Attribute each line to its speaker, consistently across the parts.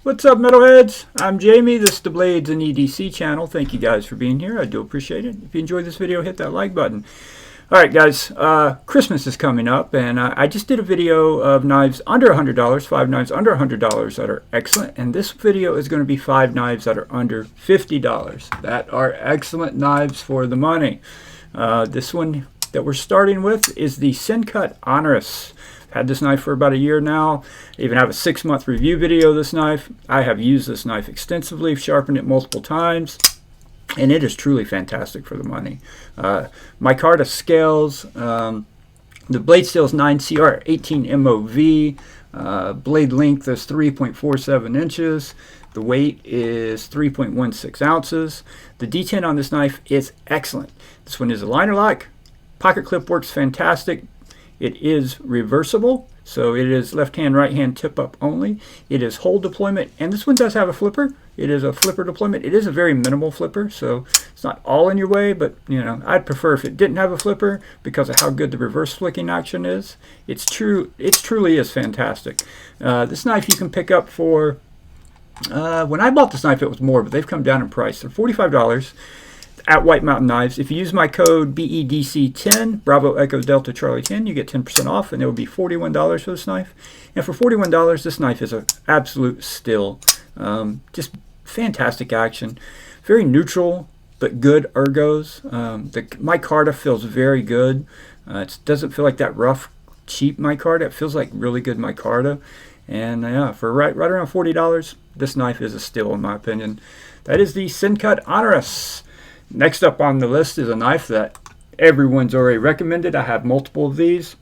Speaker 1: What's up, metalheads? I'm Jamie. This is the Blades and EDC channel. Thank you guys for being here. I do appreciate it. If you enjoyed this video, hit that like button. Alright guys, Christmas is coming up, and I just did a video of knives under $100, 5 knives under $100 that are excellent, and this video is going to be 5 knives that are under $50 that are excellent knives for the money. This one that we're starting with is the Sincut Honorous. Had this knife for about a year now. I even have a 6-month review video of this knife. I have used this knife extensively, sharpened it multiple times, and it is truly fantastic for the money. Micarta scales, the blade steel is 9CR 18 MOV. Blade length is 3.47 inches. The weight is 3.16 ounces. The detent on this knife is excellent. This one is a liner lock. Pocket clip works fantastic. It is reversible, so it is left hand, right hand tip up only. It is hole deployment, and this one does have a flipper. It is a flipper deployment. It is a very minimal flipper, so it's not all in your way, but you know, I'd prefer if it didn't have a flipper because of how good the reverse flicking action is. It truly is fantastic. This knife you can pick up for, when I bought this knife it was more, but they've come down in price. They're $45 at White Mountain Knives. If you use my code BEDC10, Bravo Echo Delta Charlie 10, you get 10% off, and it will be $41 for this knife. And for $41, this knife is an absolute steal. Just fantastic action. Very neutral, but good ergos. The micarta feels very good. It doesn't feel like that rough, cheap micarta. It feels like really good micarta. And yeah, for right around $40, this knife is a steal in my opinion. That is the Sincut Honoris. Next up on the list is a knife that everyone's already recommended. I have multiple of these.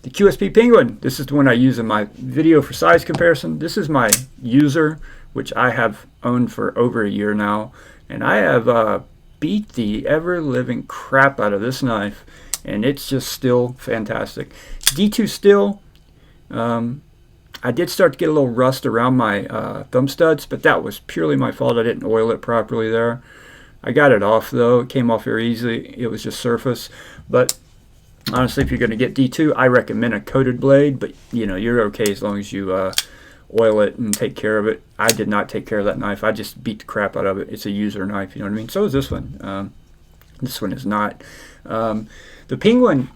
Speaker 1: The QSP Penguin. This is the one I use in my video for size comparison. This is my user, which I have owned for over a year now. And I have beat the ever-living crap out of this knife. And it's just still fantastic. D2 steel. I did start to get a little rust around my thumb studs, but that was purely my fault. I didn't oil it properly there. I got it off though. It came off very easily. It was just surface. But honestly, if you're going to get D2, I recommend a coated blade. But you know, you're okay as long as you oil it and take care of it. I did not take care of that knife. I just beat the crap out of it. It's a user knife, you know what I mean? So is this one. This one is not. The Penguin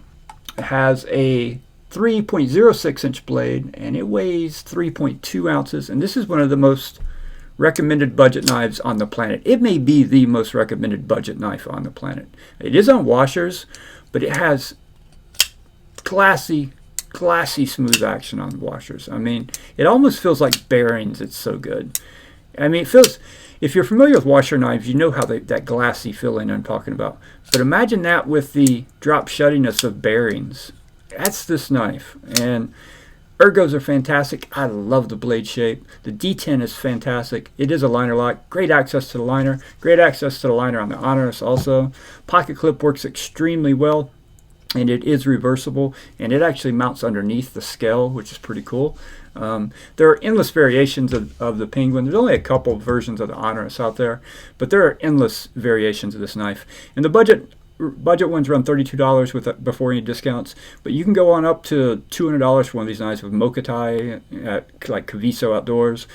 Speaker 1: has a 3.06 inch blade, and it weighs 3.2 ounces. And this is one of the most recommended budget knives on the planet. It may be the most recommended budget knife on the planet. It is on washers, but it has classy smooth action on washers. I mean, it almost feels like bearings. It's so good. I mean, it feels, if you're familiar with washer knives, you know how that glassy feeling I'm talking about. But imagine that with the drop shuttiness of bearings. That's this knife. And ergos are fantastic. I love the blade shape. The detent is fantastic. It is a liner lock. Great access to the liner. Great access to the liner on the Honorous also. Pocket clip works extremely well, and it is reversible, and it actually mounts underneath the scale, which is pretty cool. There are endless variations of the Penguin. There's only a couple versions of the Honorous out there, but there are endless variations of this knife. And the budget ones run $32 with before any discounts, but you can go on up to $200 for one of these knives with Mokatai at like Kaviso Outdoors.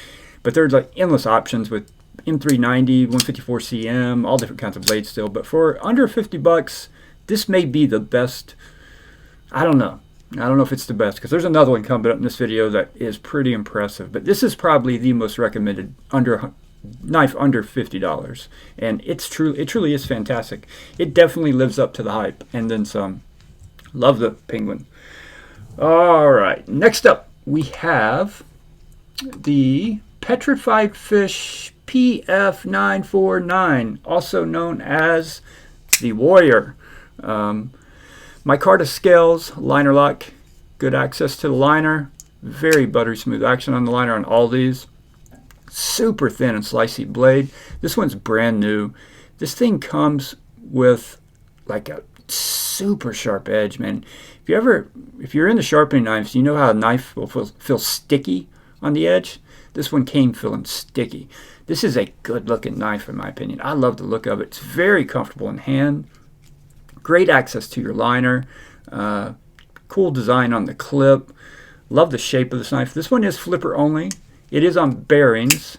Speaker 1: But there's like endless options with M390, 154 cm, all different kinds of blades still. But for under $50, this may be the best. I don't know if it's the best, because there's another one coming up in this video that is pretty impressive. But this is probably the most recommended knife under $50, and it truly is fantastic. It definitely lives up to the hype and then some. Love the Penguin. All right, next up we have the Petrified Fish PF949, also known as the Warrior. Micarta scales, liner lock, good access to the liner, very buttery smooth action on the liner on all these. Super thin and slicey blade. This one's brand new. This thing comes with like a super sharp edge, man. If you're into sharpening knives, you know how a knife will feel sticky on the edge. This one came feeling sticky. This is a good looking knife in my opinion. I love the look of it. It's very comfortable in hand. Great access to your liner. Cool design on the clip. Love the shape of this knife. This one is flipper only. It is on bearings.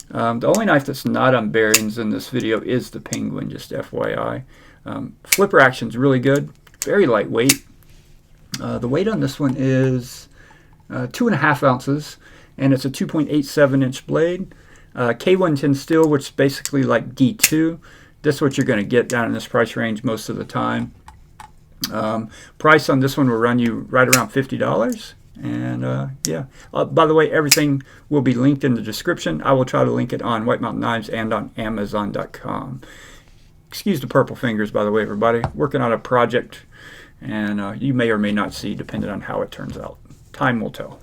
Speaker 1: The only knife that's not on bearings in this video is the Penguin, just FYI. Flipper action is really good, very lightweight. The weight on this one is 2.5 ounces, and it's a 2.87 inch blade. K110 steel, which is basically like D2. This is what you're going to get down in this price range most of the time. Price on this one will run you right around $50. And yeah, by the way, everything will be linked in the description. I will try to link it on White Mountain Knives and on Amazon.com. Excuse the purple fingers, by the way, everybody. Working on a project, and you may or may not see, depending on how it turns out. Time will tell.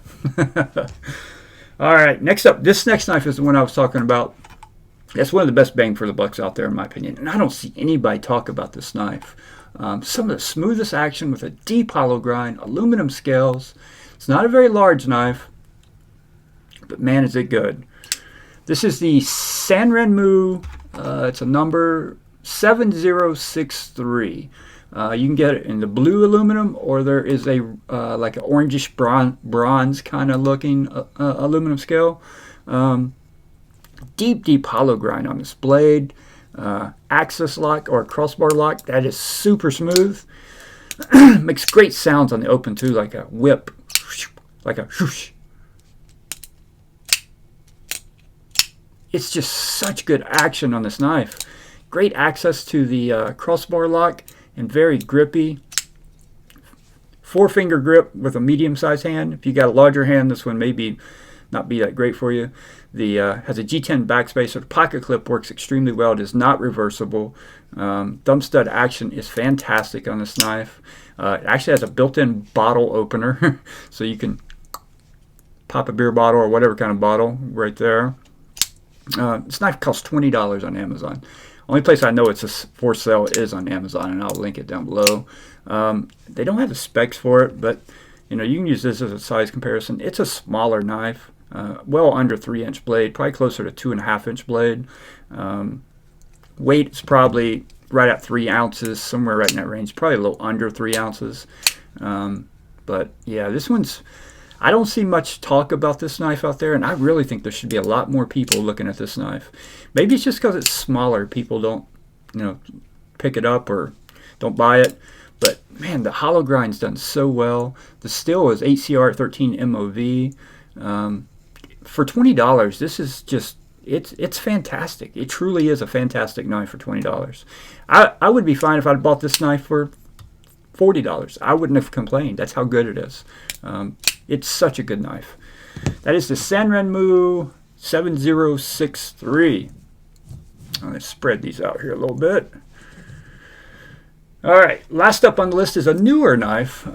Speaker 1: All right, next up, this next knife is the one I was talking about. That's one of the best bang for the bucks out there, in my opinion. And I don't see anybody talk about this knife. Some of the smoothest action with a deep hollow grind, aluminum scales. It's not a very large knife, but man, is it good. This is the Sanrenmu. It's a number 7063. You can get it in the blue aluminum, or there is a like an orangish bronze kind of looking aluminum scale. Deep hollow grind on this blade. Axis lock or crossbar lock, that is super smooth. Makes great sounds on the open too, like a whip, like a whoosh. It's just such good action on this knife. Great access to the crossbar lock and very grippy. 4-finger grip with a medium-sized hand. If you got a larger hand, this one may not be that great for you. The has a G10 backspacer. The pocket clip works extremely well. It is not reversible. Thumb stud action is fantastic on this knife. It actually has a built-in bottle opener, so you can pop a beer bottle or whatever kind of bottle right there. This knife costs $20 on Amazon. Only place I know it's for sale is on Amazon, and I'll link it down below. They don't have the specs for it, but you know, you can use this as a size comparison. It's a smaller knife, well under 3-inch blade, probably closer to 2.5-inch blade. Weight is probably right at 3 ounces, somewhere right in that range, probably a little under 3 ounces. But yeah, this one's, I don't see much talk about this knife out there, and I really think there should be a lot more people looking at this knife. Maybe it's just because it's smaller, people don't, you know, pick it up or don't buy it. But man, the hollow grind's done so well. The steel is 8CR 13 MOV. For $20, this is just, it's fantastic. It truly is a fantastic knife for $20. I would be fine if I'd bought this knife for $40. I wouldn't have complained. That's how good it is. It's such a good knife. That is the Sanrenmu 7063. Let's spread these out here a little bit. All right, last up on the list is a newer knife.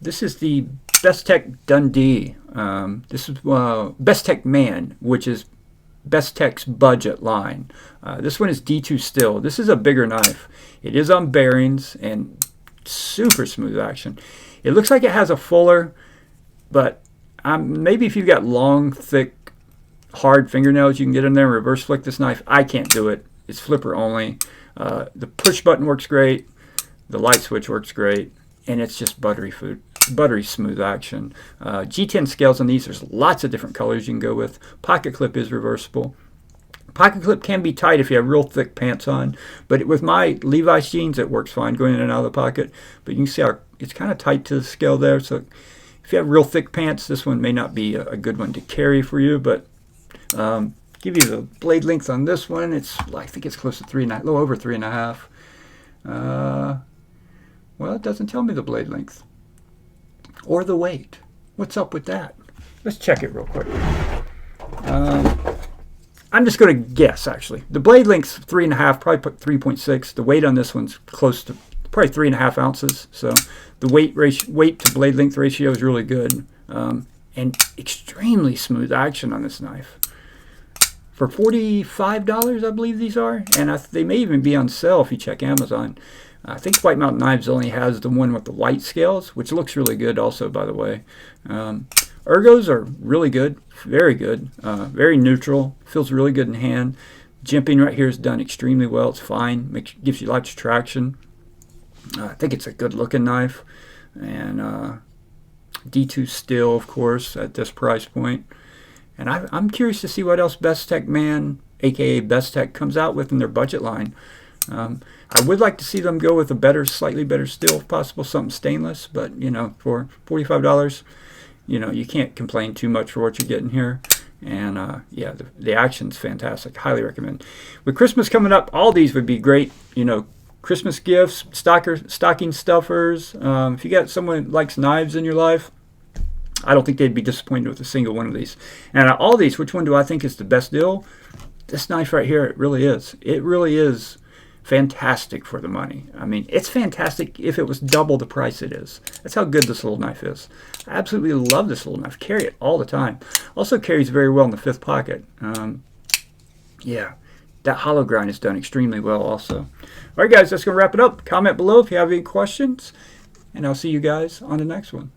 Speaker 1: This is the Bestechman Dundee. This is Bestechman, which is Bestech's budget line. This one is D2 still. This is a bigger knife. It is on bearings and super smooth action. It looks like it has a fuller, but maybe if you've got long, thick, hard fingernails, you can get in there and reverse flick this knife. I can't do it. It's flipper only. The push button works great. The light switch works great, and it's just buttery smooth action. G10 scales on these. There's lots of different colors you can go with. Pocket clip is reversible. Pocket clip can be tight if you have real thick pants on, but with my Levi's jeans, it works fine going in and out of the pocket. But you can see how it's kind of tight to the scale there. So if you have real thick pants, this one may not be a good one to carry for you. But give you the blade length on this one. It's, I think it's close to 3.5, a little over 3.5. Well, it doesn't tell me the blade length or the weight. What's up with that? Let's check it real quick. I'm just going to guess, actually. The blade length's 3.5, probably put 3.6. The weight on this one's close to probably 3.5 ounces. So the weight to blade length ratio is really good. And extremely smooth action on this knife. For $45, I believe these are. And they may even be on sale if you check Amazon. I think White Mountain Knives only has the one with the white scales, which looks really good also, by the way. Ergos are really good, very good, very neutral, feels really good in hand. Jimping right here is done extremely well. It's fine, gives you lots of traction. I think it's a good looking knife. And D2 steel, of course, at this price point. And I'm curious to see what else Bestechman, aka Bestech, comes out with in their budget line. I would like to see them go with a better, slightly better steel, if possible, something stainless. But you know, for $45, you know, you can't complain too much for what you're getting here. And yeah, the action's fantastic. Highly recommend. With Christmas coming up, all these would be great. You know, Christmas gifts, stocking stuffers. If you got someone that likes knives in your life, I don't think they'd be disappointed with a single one of these. And all these, which one do I think is the best deal? This knife right here, it really is. It really is fantastic for the money. I mean, it's fantastic if it was double the price it is. That's how good this little knife is. I absolutely love this little knife. Carry it all the time. Also carries very well in the fifth pocket. Yeah, that hollow grind is done extremely well also. All right, guys, that's going to wrap it up. Comment below if you have any questions, and I'll see you guys on the next one.